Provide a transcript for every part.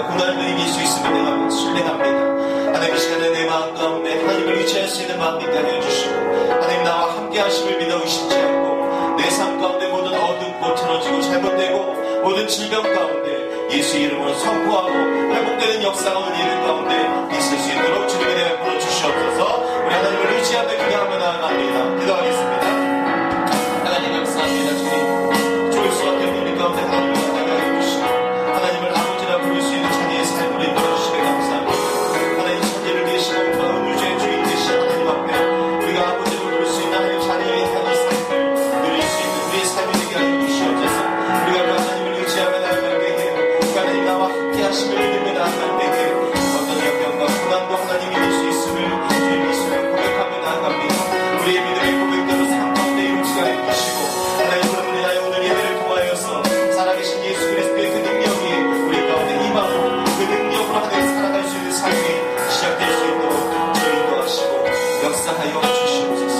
영광과 고난을 이길 수 있음을 내가 신뢰합니다. 하나님 이 시간에 내 마음 가운데 하나님을 의지할 수 있는 마음 있게 하여 주시고 하나님 나와 함께 하심을 믿어 의심치 않고 내 삶 가운데 모든 어둡고 틀어지고 잘못되고 모든 질병 가운데 예수 이름으로 선포하고 회복되는 역사와 은혜를 가운데 있을 수 있도록 주님의 내가 불러주시옵소서. 우리 하나님을 의지하며 기도하며 나아갑니다. 기도하겠습니다. 하나님 감사합니다. 주님 좋을 수밖에 없는 우리 가운데 하나님을 나아가 주시고 하나님을 아버지라 부를 수 있는 자녀의 삶을 이끌어주시며 감사합니다. 하나님 천지를 계시고 온 우주의 주인 되신 하나님 앞에 우리가 아버지를 부를 수 있는 하나님 자녀의 삶을 누릴 수 있는 우리의 삶이 되게 하여 주시옵소서. 우리가 그 하나님을 의지하며 나아가게 해요. 그 하나님 나와 함께 하심을 믿으며 나아갈 때에 어떤 역경과 고난도 하나님이 될 수 있음을 주님 이 시간 고백하며 나아갑니다. 우리의 믿음의 고백대로 삶 가운데 이루어지게 하여 주시고 하나님 여러분의 나의 오늘 예배를 통하여서 살아계신 예수 그리스도의 그 능력이 우리 가운데 임하고 그 능력으로 하나님 살아갈 수 있는 삶이 시작될 수 있도록 주님 인도하시고 역사하여 주시옵소서.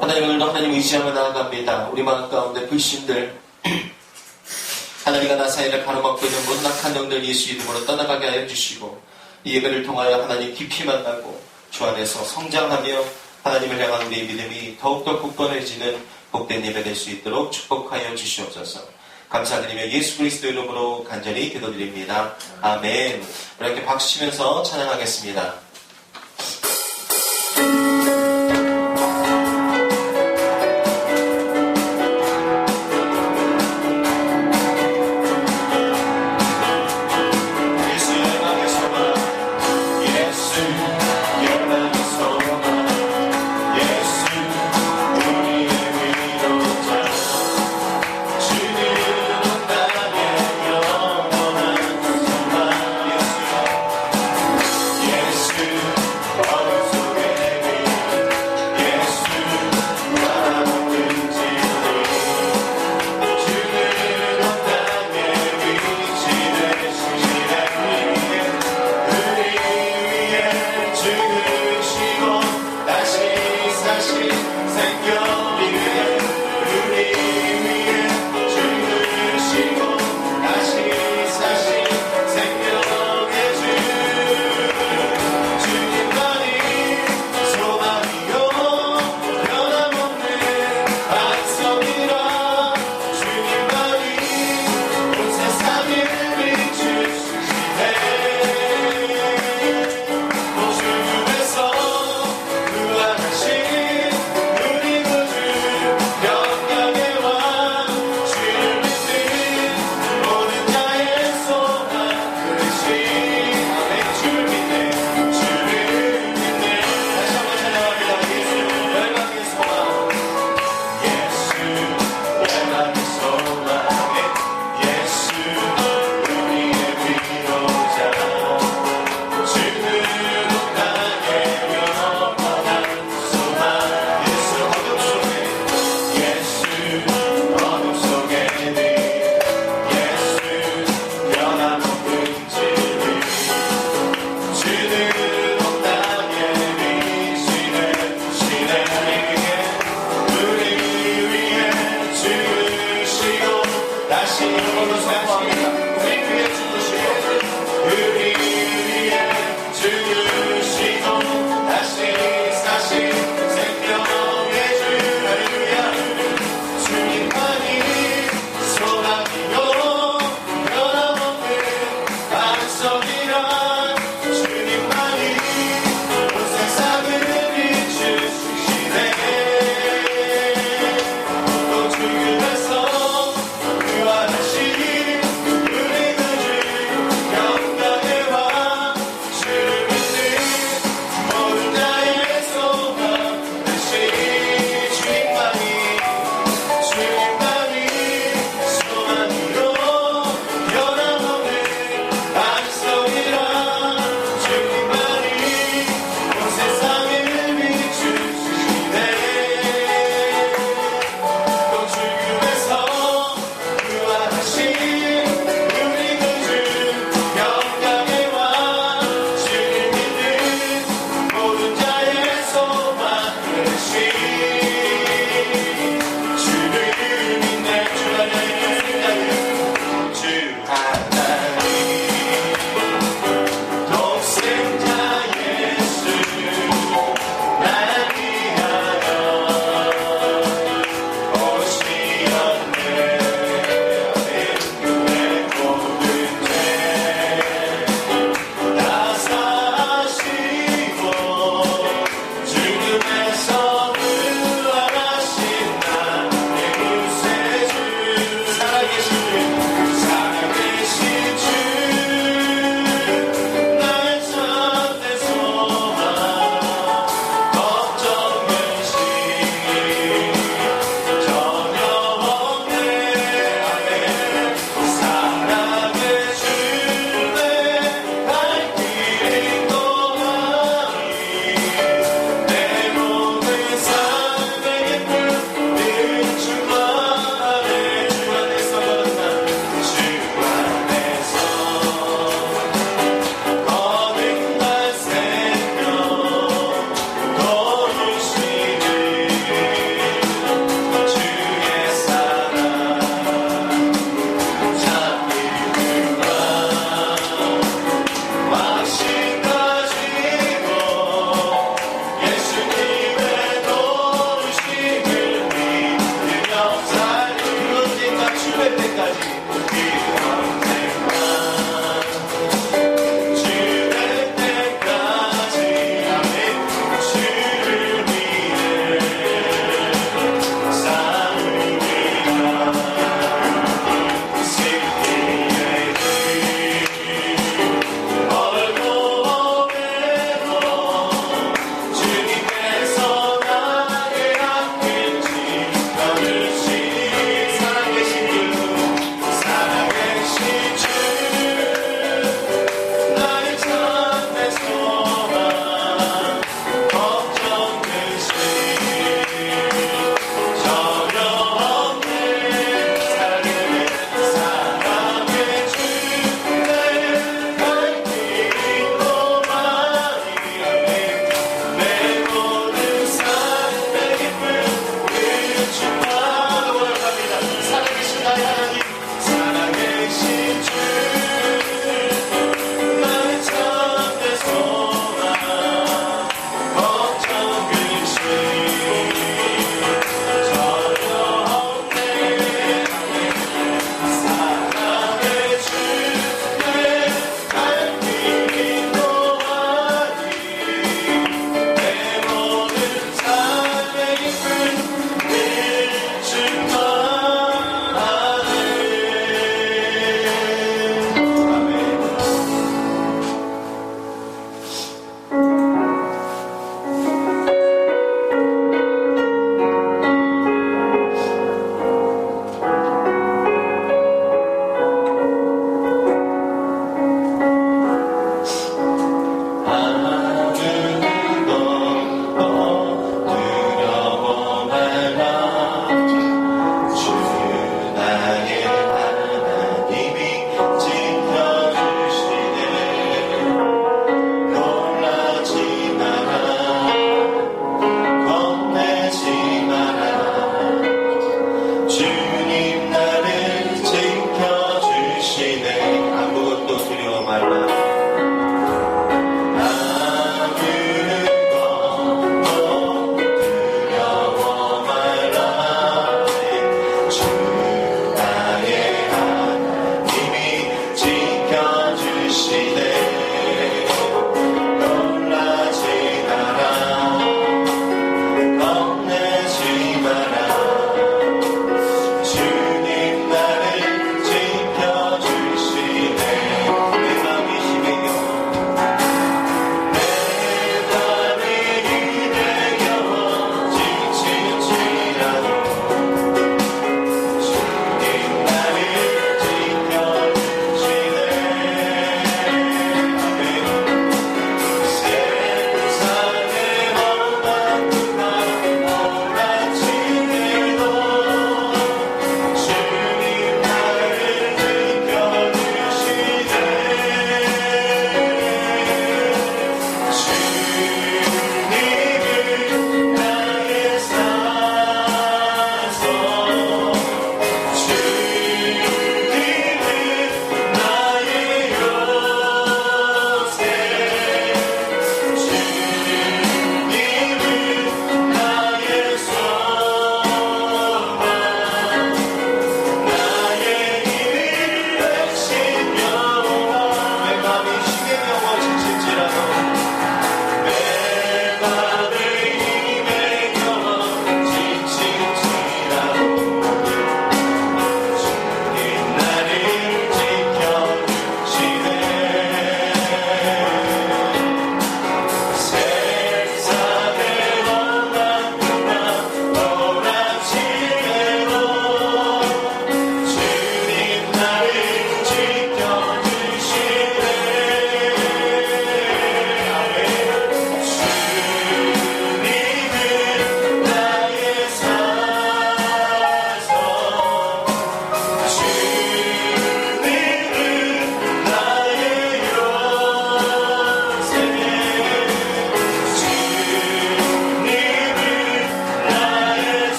하나님 오늘도 하나님 의지하며 나아갑니다. 우리 마음 가운데 불신들 하나님과 나 사이를 가로막고 있는 모든 악한 영들 예수 이름으로 떠나가게 하여 주시고 이 예배를 통하여 하나님 깊이 만나고 주 안에서 성장하며 하나님을 향한 우리의 믿음이 더욱더 굳건해지는 복된 예배 될 수 있도록 축복하여 주시옵소서. 감사드리며 예수 그리스도 이름으로 간절히 기도드립니다. 아멘. 우리 함께 박수 치면서 찬양하겠습니다.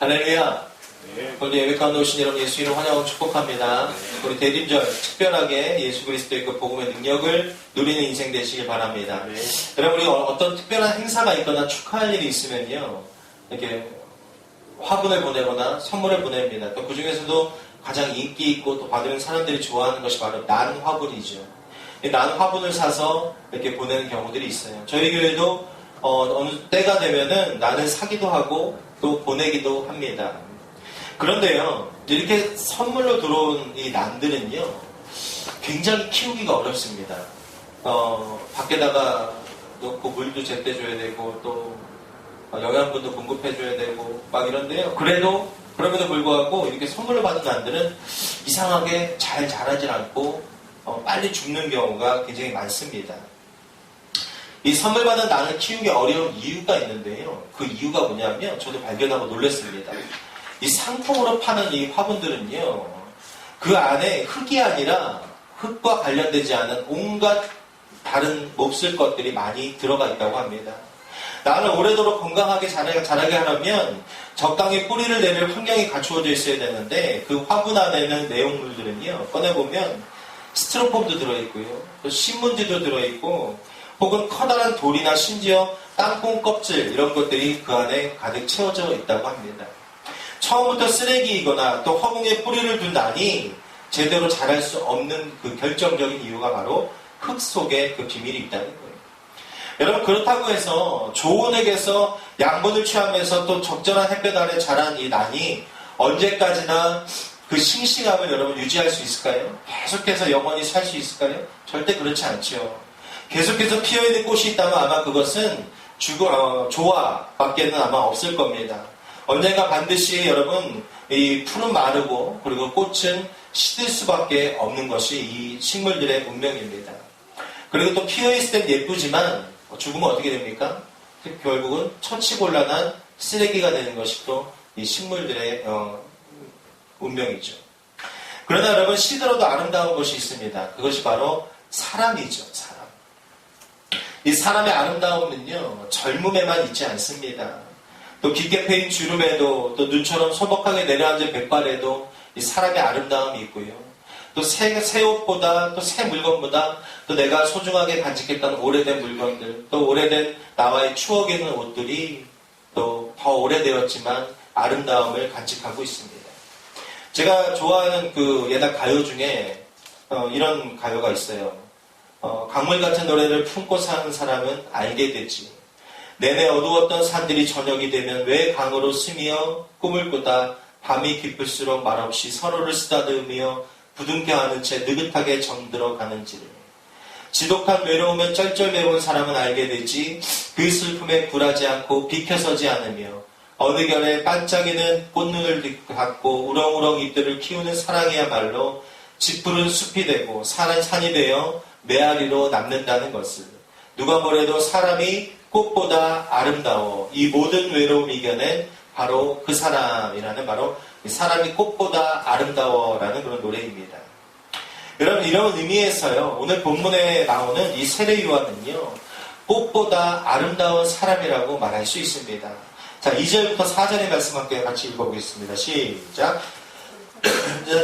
할렐루야. 오늘 예배 가운데 오신 여러분 예수 이름 환영하고 축복합니다. 우리 대림절 특별하게 예수 그리스도의 그 복음의 능력을 누리는 인생 되시길 바랍니다. 여러분, 우리 어떤 특별한 행사가 있거나 축하할 일이 있으면요, 이렇게 화분을 보내거나 선물을 보냅니다. 또 그 중에서도 가장 인기 있고 또 받으면 사람들이 좋아하는 것이 바로 난 화분이죠. 이 난 화분을 사서 이렇게 보내는 경우들이 있어요. 저희 교회도 어느 때가 되면은 난을 사기도 하고 또 보내기도 합니다. 그런데요, 이렇게 선물로 들어온 이 난들은요, 굉장히 키우기가 어렵습니다. 밖에다가 넣고 물도 제때 줘야 되고, 또 영양분도 공급해줘야 되고, 막 이런데요. 그럼에도 불구하고 이렇게 선물로 받은 난들은 이상하게 잘 자라질 않고, 빨리 죽는 경우가 굉장히 많습니다. 이 선물 받은 난을 키우기 어려운 이유가 있는데요. 그 이유가 뭐냐면, 저도 발견하고 놀랐습니다. 이 상품으로 파는 이 화분들은요, 그 안에 흙이 아니라 흙과 관련되지 않은 온갖 다른 몹쓸 것들이 많이 들어가 있다고 합니다. 나는 오래도록 건강하게 자라게 하려면 적당히 뿌리를 내릴 환경이 갖추어져 있어야 되는데, 그 화분 안에 있는 내용물들은요, 꺼내보면 스티로폼도 들어있고요, 또 신문지도 들어있고, 혹은 커다란 돌이나 심지어 땅콩 껍질, 이런 것들이 그 안에 가득 채워져 있다고 합니다. 처음부터 쓰레기이거나 또 허공에 뿌리를 둔 난이 제대로 자랄 수 없는 그 결정적인 이유가 바로 흙 속에 그 비밀이 있다는 거예요. 여러분, 그렇다고 해서 좋은 흙에서 양분을 취하면서 또 적절한 햇볕 아래 자란 이 난이 언제까지나 그 싱싱함을 여러분 유지할 수 있을까요? 계속해서 영원히 살 수 있을까요? 절대 그렇지 않죠. 계속해서 피어있는 꽃이 있다면 아마 그것은 조화밖에는 아마 없을 겁니다. 언젠가 반드시 여러분, 이 풀은 마르고 그리고 꽃은 시들 수밖에 없는 것이 이 식물들의 운명입니다. 그리고 또 피어있을 땐 예쁘지만 죽으면 어떻게 됩니까? 결국은 처치곤란한 쓰레기가 되는 것이 또 이 식물들의 운명이죠. 그러나 여러분, 시들어도 아름다운 것이 있습니다. 그것이 바로 사람이죠. 사람. 이 사람의 아름다움은요, 젊음에만 있지 않습니다. 또 깊게 패인 주름에도, 또 눈처럼 소복하게 내려앉은 백발에도 이 사람의 아름다움이 있고요. 또 새 옷보다, 또 새 물건보다, 또 내가 소중하게 간직했던 오래된 물건들, 또 오래된 나와의 추억이 있는 옷들이 또 더 오래되었지만 아름다움을 간직하고 있습니다. 제가 좋아하는 그 옛날 가요 중에 이런 가요가 있어요. 강물 같은 노래를 품고 사는 사람은 알게 되지. 내내 어두웠던 산들이 저녁이 되면 왜 강으로 스미어 꿈을 꾸다 밤이 깊을수록 말없이 서로를 쓰다듬으며 부둥켜 안은 채 느긋하게 정들어 가는지를. 지독한 외로움에 쩔쩔매운 사람은 알게 되지. 그 슬픔에 굴하지 않고 비켜서지 않으며 어느 결에 반짝이는 꽃눈을 갖고 우렁우렁 잎들을 키우는 사랑이야말로 짙푸른 숲이 되고 산이 되어 메아리로 남는다는 것을. 누가 뭐래도 사람이 꽃보다 아름다워. 이 모든 외로움 이겨낸 바로 그 사람이라는, 바로 사람이 꽃보다 아름다워라는 그런 노래입니다. 여러분, 이런 의미에서요, 오늘 본문에 나오는 이 세례 요한은요, 꽃보다 아름다운 사람이라고 말할 수 있습니다. 자, 2절부터 4절의 말씀 함께 같이 읽어보겠습니다. 시작.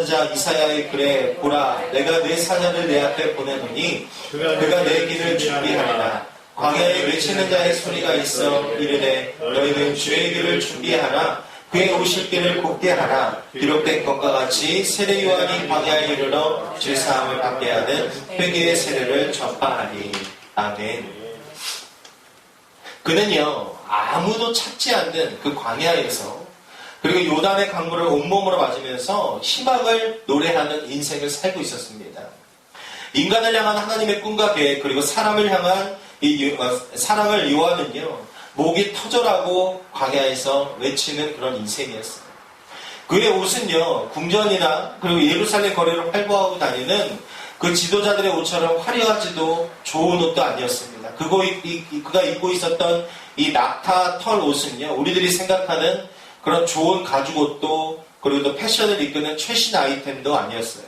자, 이사야의 글에 보라, 내가 내 사자를 내 앞에 보내노니 그가 내 길을 준비하리라. 광야에 외치는 자의 소리가 있어 이르되 너희는 주의 길을 준비하라. 그의 오실 길을 곱게 하라. 기록된 것과 같이 세례 요한이 광야에 이르러 죄사함을 받게 하는 회개의 세례를 전파하니. 아멘. 그는요, 아무도 찾지 않는 그 광야에서, 그리고 요단의 강물을 온몸으로 맞으면서 희망을 노래하는 인생을 살고 있었습니다. 인간을 향한 하나님의 꿈과 계획, 그리고 사람을 향한 이 사랑을 요한은요, 목이 터져라고 광야에서 외치는 그런 인생이었어요. 그의 옷은요, 궁전이나 그리고 예루살렘 거리를 활보하고 다니는 그 지도자들의 옷처럼 화려하지도 좋은 옷도 아니었습니다. 그가 입고 있었던 이 낙타 털 옷은요, 우리들이 생각하는 그런 좋은 가죽 옷도, 그리고 또 패션을 이끄는 최신 아이템도 아니었어요.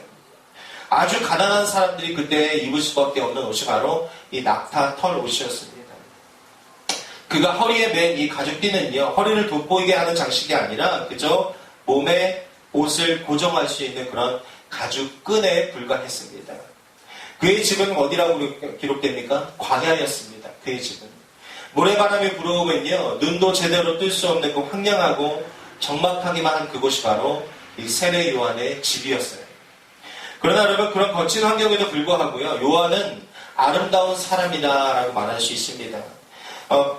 아주 가난한 사람들이 그때 입을 수밖에 없는 옷이 바로 이 낙타 털 옷이었습니다. 그가 허리에 맨 이 가죽띠는요, 허리를 돋보이게 하는 장식이 아니라 그저 몸에 옷을 고정할 수 있는 그런 가죽끈에 불과했습니다. 그의 집은 어디라고 기록됩니까? 광야였습니다. 그의 집은. 모래바람이 불어오면요, 눈도 제대로 뜰 수 없는 그 황량하고 적막하기만 한 그곳이 바로 이 세례 요한의 집이었어요. 그러나 여러분, 그런 거친 환경에도 불구하고요, 요한은 아름다운 사람이다라고 말할 수 있습니다.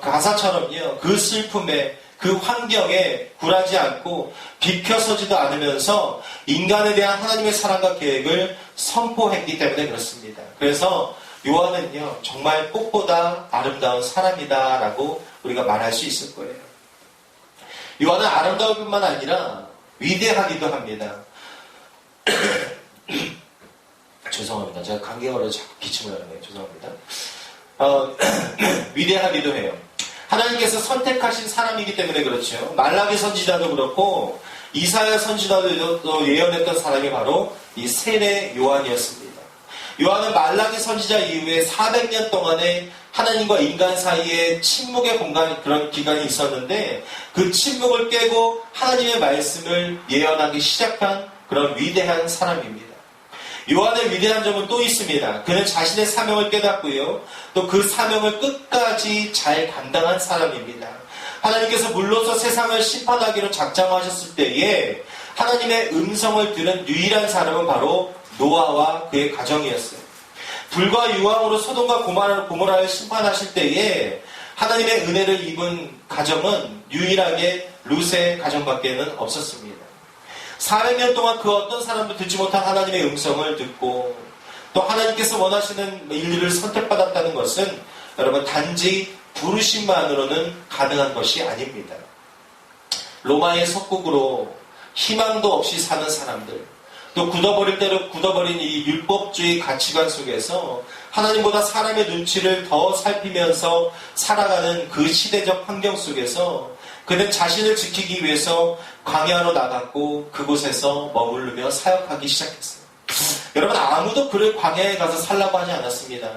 가사처럼요, 그 슬픔에, 그 환경에 굴하지 않고 비켜서지도 않으면서 인간에 대한 하나님의 사랑과 계획을 선포했기 때문에 그렇습니다. 그래서 요한은요, 정말 꽃보다 아름다운 사람이다라고 우리가 말할 수 있을 거예요. 요한은 아름다울 뿐만 아니라 위대하기도 합니다. 죄송합니다. 제가 감기걸려 자꾸 기침을 하네요. 죄송합니다. 위대하기도 해요. 하나님께서 선택하신 사람이기 때문에 그렇죠. 말라기 선지자도 그렇고 이사야 선지자도 예언했던 사람이 바로 이 세례 요한이었습니다. 요한은 말라기 선지자 이후에 400년 동안에 하나님과 인간 사이에 침묵의 공간, 그런 기간이 있었는데 그 침묵을 깨고 하나님의 말씀을 예언하기 시작한 그런 위대한 사람입니다. 요한의 위대한 점은 또 있습니다. 그는 자신의 사명을 깨닫고요, 또 그 사명을 끝까지 잘 감당한 사람입니다. 하나님께서 물로서 세상을 심판하기로 작정하셨을 때에 하나님의 음성을 들은 유일한 사람은 바로 노아와 그의 가정이었어요. 불과 유황으로 소돔과 고모라를 심판하실 때에 하나님의 은혜를 입은 가정은 유일하게 룻의 가정밖에는 없었습니다. 400년 동안 그 어떤 사람도 듣지 못한 하나님의 음성을 듣고 또 하나님께서 원하시는 인류를 선택받았다는 것은 여러분 단지 부르심만으로는 가능한 것이 아닙니다. 로마의 속국으로 희망도 없이 사는 사람들, 또 굳어버릴 대로 굳어버린 이 율법주의 가치관 속에서 하나님보다 사람의 눈치를 더 살피면서 살아가는 그 시대적 환경 속에서 그는 자신을 지키기 위해서 광야로 나갔고 그곳에서 머무르며 사역하기 시작했어요. 여러분, 아무도 그를 광야에 가서 살라고 하지 않았습니다.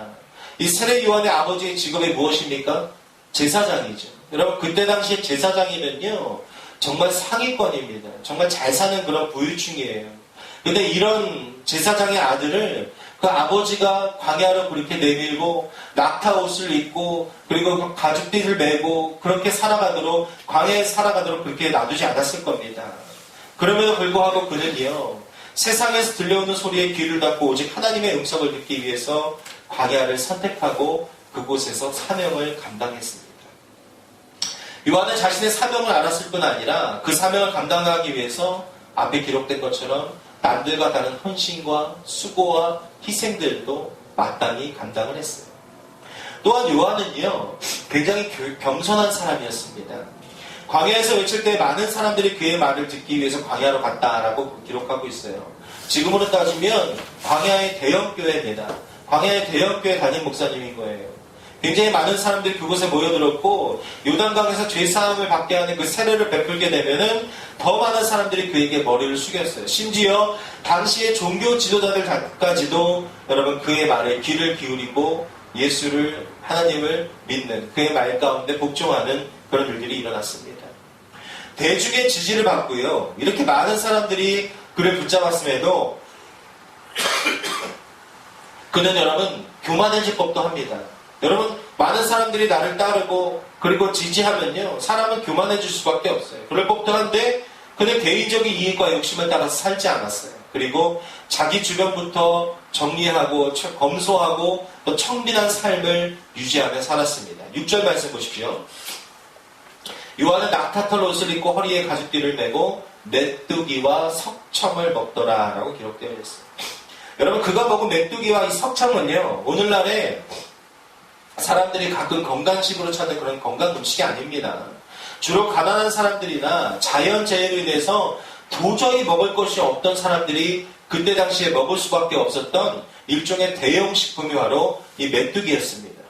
이 세례 요한의 아버지의 직업이 무엇입니까? 제사장이죠. 여러분, 그때 당시에 제사장이면요, 정말 상위권입니다. 정말 잘 사는 그런 부유층이에요. 근데 이런 제사장의 아들을 그 아버지가 광야로 그렇게 내밀고 낙타 옷을 입고 그리고 가죽띠를 메고 그렇게 살아가도록, 광야에 살아가도록 그렇게 놔두지 않았을 겁니다. 그럼에도 불구하고 그는요, 세상에서 들려오는 소리에 귀를 닫고 오직 하나님의 음성을 듣기 위해서 광야를 선택하고 그곳에서 사명을 감당했습니다. 요한은 자신의 사명을 알았을 뿐 아니라 그 사명을 감당하기 위해서 앞에 기록된 것처럼 남들과 다른 헌신과 수고와 희생들도 마땅히 감당을 했어요. 또한 요한은요, 굉장히 겸손한 사람이었습니다. 광야에서 외칠 때 많은 사람들이 그의 말을 듣기 위해서 광야로 갔다라고 기록하고 있어요. 지금으로 따지면 광야의 대형교회입니다. 광야의 대형교회 담임 목사님인 거예요. 굉장히 많은 사람들이 그곳에 모여들었고 요단강에서 죄사함을 받게 하는 그 세례를 베풀게 되면은 더 많은 사람들이 그에게 머리를 숙였어요. 심지어 당시의 종교 지도자들까지도 여러분 그의 말에 귀를 기울이고 예수를, 하나님을 믿는 그의 말 가운데 복종하는 그런 일들이 일어났습니다. 대중의 지지를 받고요, 이렇게 많은 사람들이 그를 붙잡았음에도 그는 여러분 교만해질 법도 합니다. 여러분, 많은 사람들이 나를 따르고 그리고 지지하면요, 사람은 교만해질 수밖에 없어요. 그럴 법도 한데 그는 개인적인 이익과 욕심을 따라서 살지 않았어요. 그리고 자기 주변부터 정리하고 검소하고 또 청빈한 삶을 유지하며 살았습니다. 6절 말씀 보십시오. 요한은 낙타털 옷을 입고 허리에 가죽띠를 메고 메뚜기와 석청을 먹더라 라고 기록되어 있어요. 여러분, 그가 먹은 메뚜기와 이 석청은요, 오늘날에 사람들이 가끔 건강식으로 찾는 그런 건강 음식이 아닙니다. 주로 가난한 사람들이나 자연재해로 인해서 도저히 먹을 것이 없던 사람들이 그때 당시에 먹을 수밖에 없었던 일종의 대형 식품이 바로 이 메뚜기였습니다.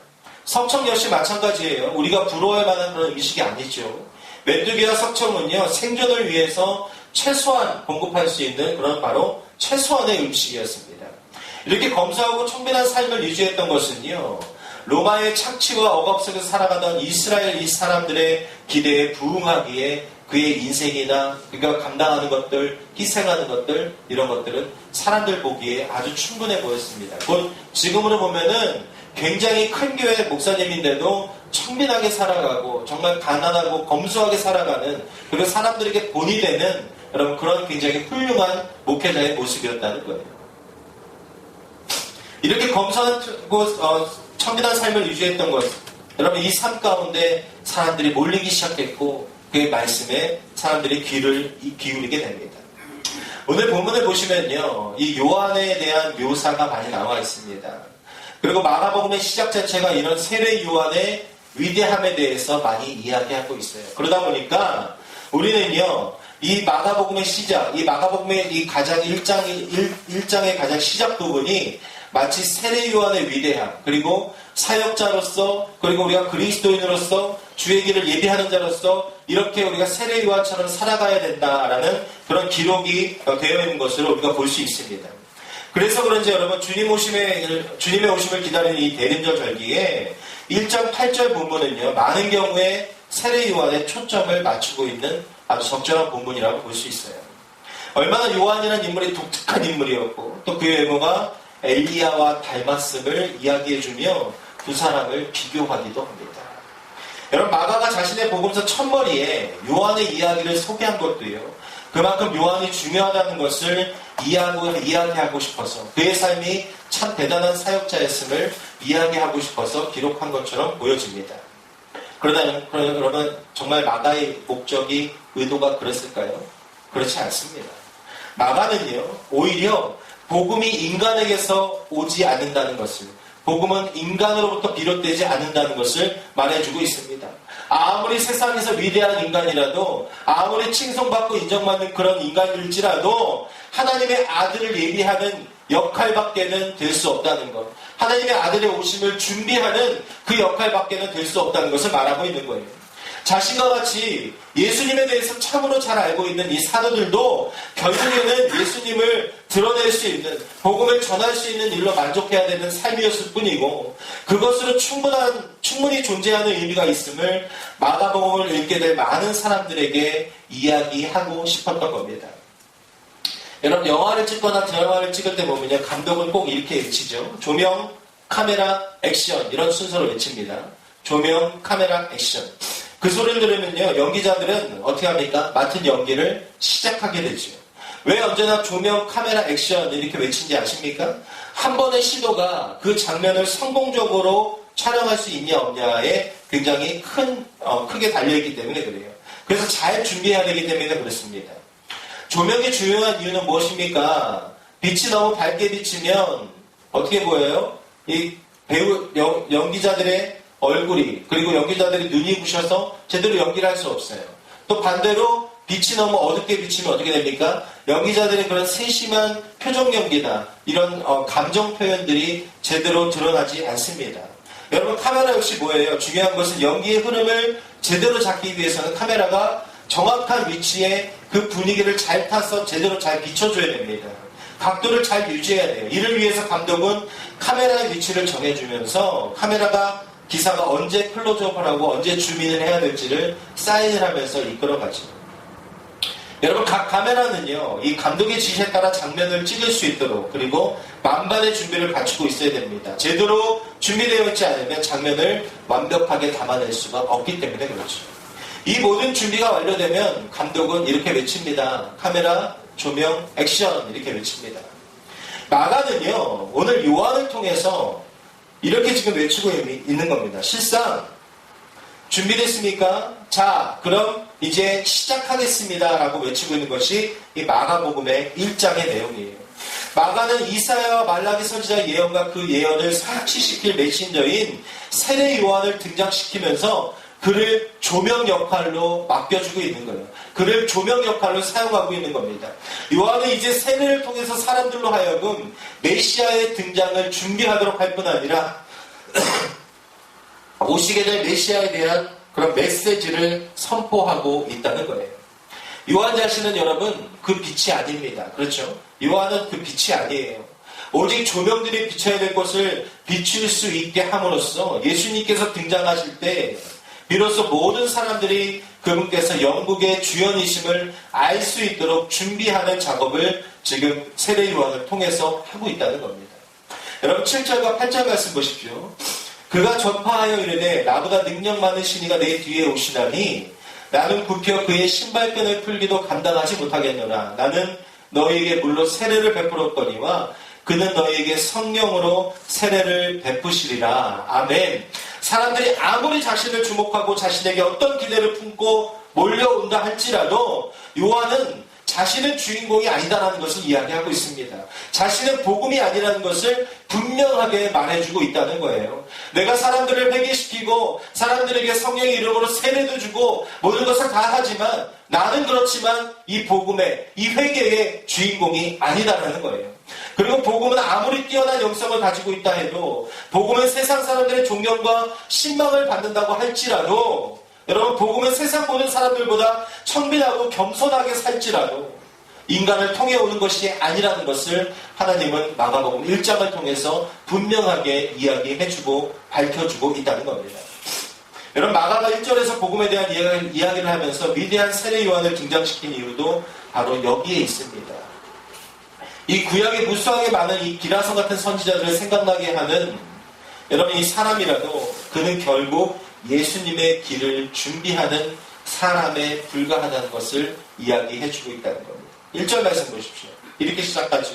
석청 역시 마찬가지예요. 우리가 부러워할 만한 그런 음식이 아니죠. 메뚜기와 석청은요, 생존을 위해서 최소한 공급할 수 있는 그런 바로 최소한의 음식이었습니다. 이렇게 검소하고 청빈한 삶을 유지했던 것은요, 로마의 착취와 억압 속에서 살아가던 이스라엘 이 사람들의 기대에 부응하기에 그의 인생이나 그가 감당하는 것들, 희생하는 것들, 이런 것들은 사람들 보기에 아주 충분해 보였습니다. 곧 지금으로 보면은 굉장히 큰 교회 목사님인데도 청빈하게 살아가고 정말 가난하고 검소하게 살아가는, 그리고 사람들에게 본이 되는 여러분 그런 굉장히 훌륭한 목회자의 모습이었다는 거예요. 이렇게 검소하고 청빈한 삶을 유지했던 것, 여러분 이 삶 가운데 사람들이 몰리기 시작했고 그의 말씀에 사람들이 귀를 기울이게 됩니다. 오늘 본문을 보시면요, 이 요한에 대한 묘사가 많이 나와 있습니다. 그리고 마가복음의 시작 자체가 이런 세례 요한의 위대함에 대해서 많이 이야기하고 있어요. 그러다 보니까 우리는요, 이 마가복음의 시작, 이 마가복음의 이 가장 1장의 가장 시작 부분이 마치 세례 요한의 위대함, 그리고 사역자로서, 그리고 우리가 그리스도인으로서 주의 길을 예비하는 자로서 이렇게 우리가 세례 요한처럼 살아가야 된다라는 그런 기록이 되어 있는 것으로 우리가 볼 수 있습니다. 그래서 그런지 여러분 주님의 오심을 기다리는 이 대림절 절기에 1장 8절 본문은요, 많은 경우에 세례 요한에 초점을 맞추고 있는 아주 적절한 본문이라고 볼 수 있어요. 얼마나 요한이라는 인물이 독특한 인물이었고 또 그의 외모가 엘리야와 닮았음을 이야기해주며 두 사람을 비교하기도 합니다. 여러분 마가가 자신의 복음서 첫머리에 요한의 이야기를 소개한 것도요, 그만큼 요한이 중요하다는 것을 이야기하고 싶어서, 그의 삶이 참 대단한 사역자였음을 이야기하고 싶어서 기록한 것처럼 보여집니다. 그러면 정말 마가의 목적이, 의도가 그랬을까요? 그렇지 않습니다. 마가는요, 오히려 복음이 인간에게서 오지 않는다는 것을, 복음은 인간으로부터 비롯되지 않는다는 것을 말해주고 있습니다. 아무리 세상에서 위대한 인간이라도, 아무리 칭송받고 인정받는 그런 인간일지라도 하나님의 아들을 예비하는 역할밖에는 될 수 없다는 것, 하나님의 아들의 오심을 준비하는 그 역할밖에는 될 수 없다는 것을 말하고 있는 거예요. 자신과 같이 예수님에 대해서 참으로 잘 알고 있는 이 사도들도 결국에는 예수님을 드러낼 수 있는, 복음을 전할 수 있는 일로 만족해야 되는 삶이었을 뿐이고, 그것으로 충분히 존재하는 의미가 있음을 마가복음을 읽게 될 많은 사람들에게 이야기하고 싶었던 겁니다. 여러분 영화를 찍거나 드라마를 찍을 때 보면요, 감독은 꼭 이렇게 외치죠. 조명, 카메라, 액션, 이런 순서로 외칩니다. 조명, 카메라, 액션. 그 소리를 들으면요, 연기자들은 어떻게 합니까? 맡은 연기를 시작하게 되죠. 왜 언제나 조명, 카메라, 액션 이렇게 외친지 아십니까? 한 번의 시도가 그 장면을 성공적으로 촬영할 수 있냐 없냐에 굉장히 크게 달려있기 때문에 그래요. 그래서 잘 준비해야 되기 때문에 그렇습니다. 조명이 중요한 이유는 무엇입니까? 빛이 너무 밝게 비치면 어떻게 보여요? 이 연기자들의 얼굴이, 그리고 연기자들의 눈이 부셔서 제대로 연기를 할 수 없어요. 또 반대로 빛이 너무 어둡게 비치면 어떻게 됩니까? 연기자들의 그런 세심한 표정 연기나 이런 감정 표현들이 제대로 드러나지 않습니다. 여러분 카메라 역시 뭐예요? 중요한 것은 연기의 흐름을 제대로 잡기 위해서는 카메라가 정확한 위치에 그 분위기를 잘 타서 제대로 잘 비춰줘야 됩니다. 각도를 잘 유지해야 돼요. 이를 위해서 감독은 카메라의 위치를 정해주면서 카메라가 기사가 언제 클로즈업을 하고 언제 줌인을 해야 될지를 사인을 하면서 이끌어가죠. 여러분 각 카메라는요, 이 감독의 지시에 따라 장면을 찍을 수 있도록, 그리고 만반의 준비를 갖추고 있어야 됩니다. 제대로 준비되어 있지 않으면 장면을 완벽하게 담아낼 수가 없기 때문에 그렇죠. 이 모든 준비가 완료되면 감독은 이렇게 외칩니다. 카메라, 조명, 액션 이렇게 외칩니다. 마가는요, 오늘 요한을 통해서 이렇게 지금 외치고 있는 겁니다. 실상 준비됐습니까? 자, 그럼 이제 시작하겠습니다 라고 외치고 있는 것이 이 마가복음의 1장의 내용이에요. 마가는 이사야와 말라기 선지자의 예언과 그 예언을 성취시킬 메신저인 세례 요한을 등장시키면서 그를 조명 역할로 맡겨주고 있는 거예요. 그를 조명 역할로 사용하고 있는 겁니다. 요한은 이제 세례를 통해서 사람들로 하여금 메시아의 등장을 준비하도록 할 뿐 아니라 오시게 될 메시아에 대한 그런 메시지를 선포하고 있다는 거예요. 요한 자신은 여러분 그 빛이 아닙니다. 그렇죠? 요한은 그 빛이 아니에요. 오직 조명들이 비춰야 될 것을 비출 수 있게 함으로써 예수님께서 등장하실 때 비로소 모든 사람들이 그분께서 영국의 주연이심을 알 수 있도록 준비하는 작업을 지금 세례 요한을 통해서 하고 있다는 겁니다. 여러분 7절과 8절 말씀 보십시오. 그가 전파하여 이르되 나보다 능력 많은 신이가 내 뒤에 오시나니 나는 굽혀 그의 신발끈을 풀기도 감당하지 못하겠노라. 나는 너희에게 물로 세례를 베풀었거니와 그는 너희에게 성령으로 세례를 베푸시리라. 아멘. 사람들이 아무리 자신을 주목하고 자신에게 어떤 기대를 품고 몰려온다 할지라도 요한은 자신은 주인공이 아니다라는 것을 이야기하고 있습니다. 자신은 복음이 아니라는 것을 분명하게 말해주고 있다는 거예요. 내가 사람들을 회개시키고 사람들에게 성령의 이름으로 세례도 주고 모든 것을 다 하지만 나는 그렇지만 이 복음의 이 회개의 주인공이 아니다라는 거예요. 그리고 복음은 아무리 뛰어난 영성을 가지고 있다 해도 복음은 세상 사람들의 존경과 신망을 받는다고 할지라도 여러분 복음은 세상 모든 사람들보다 청빈하고 겸손하게 살지라도 인간을 통해 오는 것이 아니라는 것을 하나님은 마가복음 1장을 통해서 분명하게 이야기해주고 밝혀주고 있다는 겁니다. 여러분 마가가 1절에서 복음에 대한 이야기를 하면서 위대한 세례 요한을 등장시킨 이유도 바로 여기에 있습니다. 이 구약에 무수하게 많은 이 기라성 같은 선지자들을 생각나게 하는 여러분 이 사람이라도 그는 결국 예수님의 길을 준비하는 사람에 불과하다는 것을 이야기해주고 있다는 겁니다. 1절 말씀 보십시오. 이렇게 시작하죠.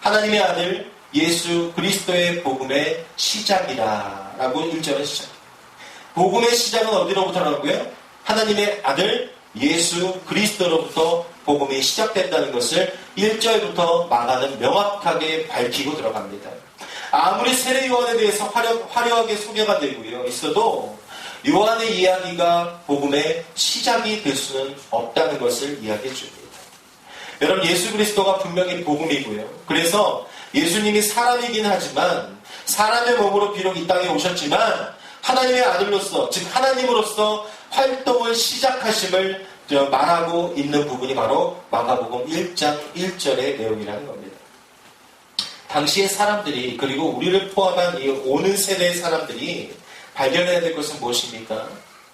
하나님의 아들 예수 그리스도의 복음의 시작이라 라고 1절은 시작합니다. 복음의 시작은 어디로부터라고요? 하나님의 아들 예수 그리스도로부터 복음이 시작된다는 것을 1절부터 마가는 명확하게 밝히고 들어갑니다. 아무리 세례 요한에 대해서 화려하게 소개가 되고요 있어도 요한의 이야기가 복음의 시작이 될 수는 없다는 것을 이야기해 줍니다. 여러분 예수 그리스도가 분명히 복음이고요. 그래서 예수님이 사람이긴 하지만 사람의 몸으로 비록 이 땅에 오셨지만 하나님의 아들로서 즉 하나님으로서 활동을 시작하심을 말하고 있는 부분이 바로 마가복음 1장 1절의 내용이라는 겁니다. 당시의 사람들이 그리고 우리를 포함한 이 오는 세대의 사람들이 발견해야 될 것은 무엇입니까?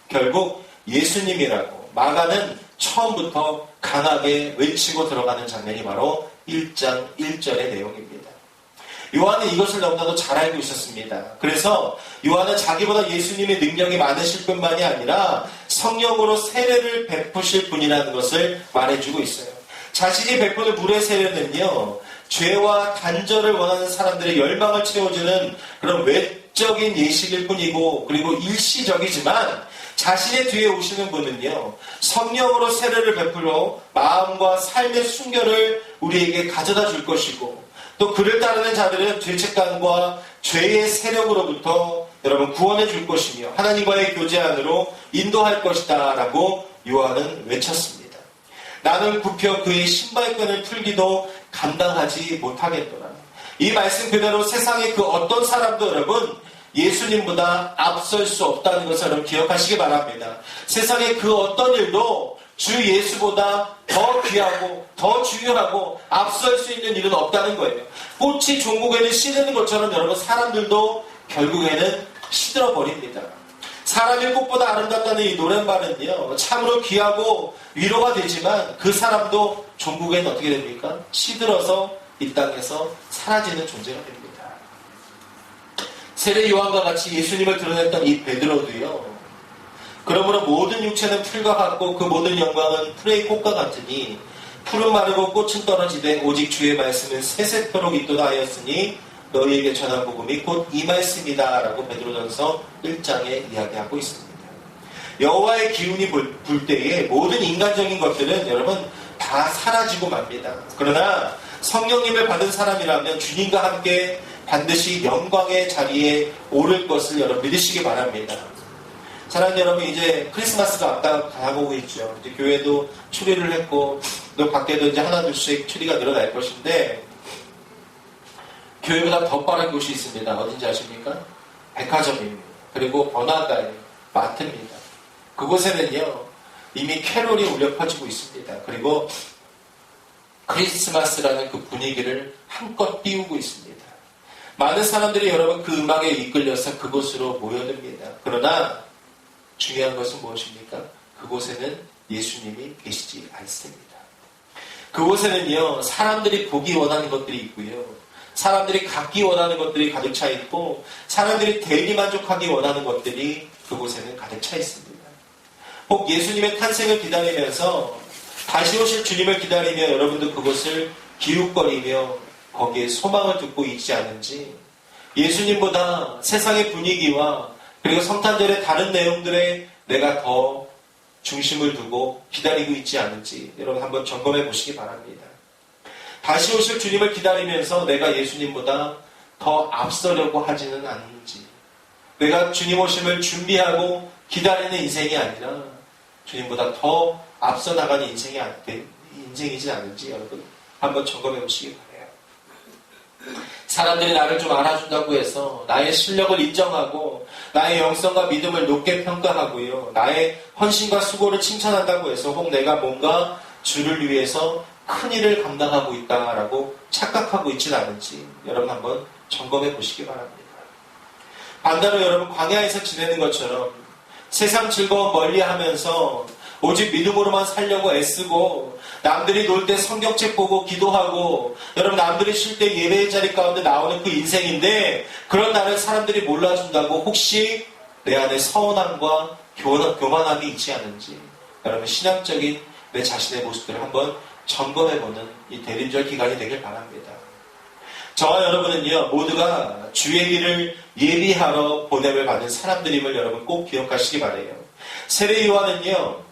결국 예수님이라고 마가는 처음부터 강하게 외치고 들어가는 장면이 바로 1장 1절의 내용입니다. 요한은 이것을 너무나도 잘 알고 있었습니다. 그래서 요한은 자기보다 예수님의 능력이 많으실 뿐만이 아니라 성령으로 세례를 베푸실 분이라는 것을 말해주고 있어요. 자신이 베푸는 물의 세례는요 죄와 단절을 원하는 사람들의 열망을 채워주는 그런 외적인 예식일 뿐이고 그리고 일시적이지만 자신의 뒤에 오시는 분은요 성령으로 세례를 베풀어 마음과 삶의 순결을 우리에게 가져다 줄 것이고 또 그를 따르는 자들은 죄책감과 죄의 세력으로부터 여러분 구원해 줄 것이며 하나님과의 교제 안으로 인도할 것이다 라고 요한은 외쳤습니다. 나는 굽혀 그의 신발끈을 풀기도 감당하지 못하겠더라. 이 말씀 그대로 세상의 그 어떤 사람도 여러분 예수님보다 앞설 수 없다는 것을 여러분 기억하시기 바랍니다. 세상의 그 어떤 일도 주 예수보다 더 귀하고 더 중요하고 앞설 수 있는 일은 없다는 거예요. 꽃이 종국에는 시드는 것처럼 여러분 사람들도 결국에는 시들어 버립니다. 사람이 꽃보다 아름답다는 이 노랫말은요 참으로 귀하고 위로가 되지만 그 사람도 종국에는 어떻게 됩니까? 시들어서 이 땅에서 사라지는 존재가 됩니다. 세례 요한과 같이 예수님을 드러냈던 이 베드로도요 그러므로 모든 육체는 풀과 같고 그 모든 영광은 풀의 꽃과 같으니 풀은 마르고 꽃은 떨어지되 오직 주의 말씀은 세세토록 있도다 하였으니 너희에게 전한 복음이 곧 이 말씀이다 라고 베드로전서 1장에 이야기하고 있습니다. 여호와의 기운이 불 때에 모든 인간적인 것들은 여러분 다 사라지고 맙니다. 그러나 성령님을 받은 사람이라면 주님과 함께 반드시 영광의 자리에 오를 것을 여러분 믿으시기 바랍니다. 사랑하는 여러분 이제 크리스마스가 다가오고 있죠. 이제 교회도 추리를 했고 또 밖에도 이제 하나 둘씩 추리가 늘어날 것인데 교회보다 더 빠른 곳이 있습니다. 어딘지 아십니까? 백화점입니다. 그리고 번화가에 마트입니다. 그곳에는요 이미 캐롤이 울려 퍼지고 있습니다. 그리고 크리스마스라는 그 분위기를 한껏 띄우고 있습니다. 많은 사람들이 여러분 그 음악에 이끌려서 그곳으로 모여듭니다. 그러나 중요한 것은 무엇입니까? 그곳에는 예수님이 계시지 않습니다. 그곳에는요, 사람들이 보기 원하는 것들이 있고요. 사람들이 갖기 원하는 것들이 가득 차 있고, 사람들이 대리만족하기 원하는 것들이 그곳에는 가득 차 있습니다. 혹 예수님의 탄생을 기다리면서 다시 오실 주님을 기다리며 여러분도 그곳을 기웃거리며 거기에 소망을 듣고 있지 않은지, 예수님보다 세상의 분위기와 그리고 성탄절의 다른 내용들에 내가 더 중심을 두고 기다리고 있지 않은지 여러분 한번 점검해 보시기 바랍니다. 다시 오실 주님을 기다리면서 내가 예수님보다 더 앞서려고 하지는 않는지, 내가 주님 오심을 준비하고 기다리는 인생이 아니라 주님보다 더 앞서 나가는 인생이지 않은지 여러분 한번 점검해 보시기 바랍니다. 사람들이 나를 좀 알아준다고 해서 나의 실력을 인정하고 나의 영성과 믿음을 높게 평가하고요, 나의 헌신과 수고를 칭찬한다고 해서 혹 내가 뭔가 주를 위해서 큰 일을 감당하고 있다라고 착각하고 있지는 않은지 여러분 한번 점검해 보시기 바랍니다. 반대로 여러분 광야에서 지내는 것처럼 세상 즐거움 멀리하면서 오직 믿음으로만 살려고 애쓰고, 남들이 놀 때 성경책 보고 기도하고, 여러분 남들이 쉴 때 예배의 자리 가운데 나오는 그 인생인데, 그런 나를 사람들이 몰라준다고 혹시 내 안에 서운함과 교만함이 있지 않은지 여러분 신앙적인 내 자신의 모습들을 한번 점검해보는 이 대림절 기간이 되길 바랍니다. 저와 여러분은요, 모두가 주의 길을 예비하러 보냄을 받은 사람들임을 여러분 꼭 기억하시기 바라요. 세례 요한은요,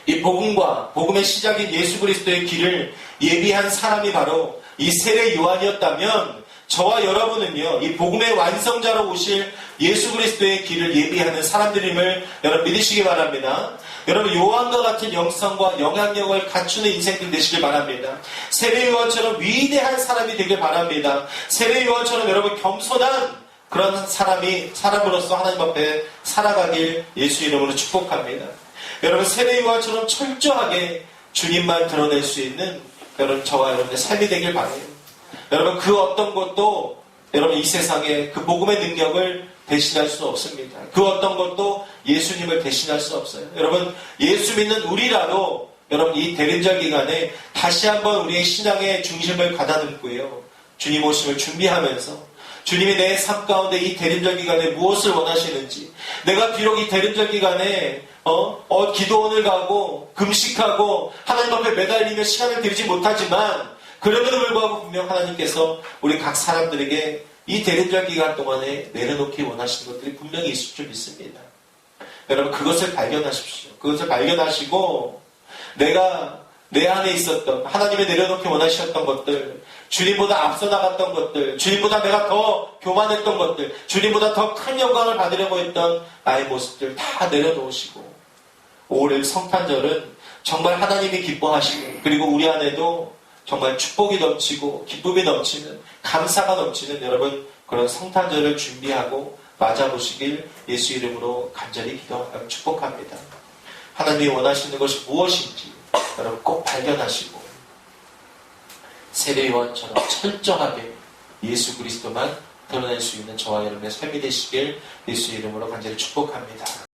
이 복음의 시작인 예수 그리스도의 길을 예비한 사람이 바로 이 세례 요한이었다면, 저와 여러분은요, 이 복음의 완성자로 오실 예수 그리스도의 길을 예비하는 사람들임을 여러분 믿으시기 바랍니다. 여러분 요한과 같은 영성과 영향력을 갖추는 인생들 되시길 바랍니다. 세례 요한처럼 위대한 사람이 되길 바랍니다. 세례 요한처럼 여러분 겸손한 그런 사람으로서 하나님 앞에 살아가길 예수 이름으로 축복합니다. 여러분 세례 요한처럼 철저하게 주님만 드러낼 수 있는 여러분 저와 여러분의 삶이 되길 바라요. 여러분 그 어떤 것도 여러분 이 세상에 그 복음의 능력을 대신할 수 없습니다. 그 어떤 것도 예수님을 대신할 수 없어요. 여러분 예수 믿는 우리라도 여러분 이 대림절 기간에 다시 한번 우리의 신앙의 중심을 가다듬고요, 주님 오심을 준비하면서 주님이 내 삶 가운데 이 대림절 기간에 무엇을 원하시는지, 내가 비록 이 대림절 기간에 기도원을 가고 금식하고 하나님 앞에 매달리며 시간을 들이지 못하지만, 그럼에도 불구하고 분명 하나님께서 우리 각 사람들에게 이 대림절 기간 동안에 내려놓기 원하시는 것들이 분명히 있을 줄 믿습니다. 여러분 그것을 발견하십시오. 그것을 발견하시고 내가 내 안에 있었던 하나님의 내려놓기 원하셨던 것들, 주님보다 앞서 나갔던 것들, 주님보다 내가 더 교만했던 것들, 주님보다 더 큰 영광을 받으려고 했던 나의 모습들 다 내려놓으시고, 올 성탄절은 정말 하나님이 기뻐하시고, 그리고 우리 안에도 정말 축복이 넘치고 기쁨이 넘치는, 감사가 넘치는 여러분 그런 성탄절을 준비하고 맞아보시길 예수 이름으로 간절히 축복합니다. 하나님이 원하시는 것이 무엇인지 여러분 꼭 발견하시고 세례 요한처럼 철저하게 예수 그리스도만 드러낼 수 있는 저와 여러분의 삶이 되시길 예수 이름으로 간절히 축복합니다.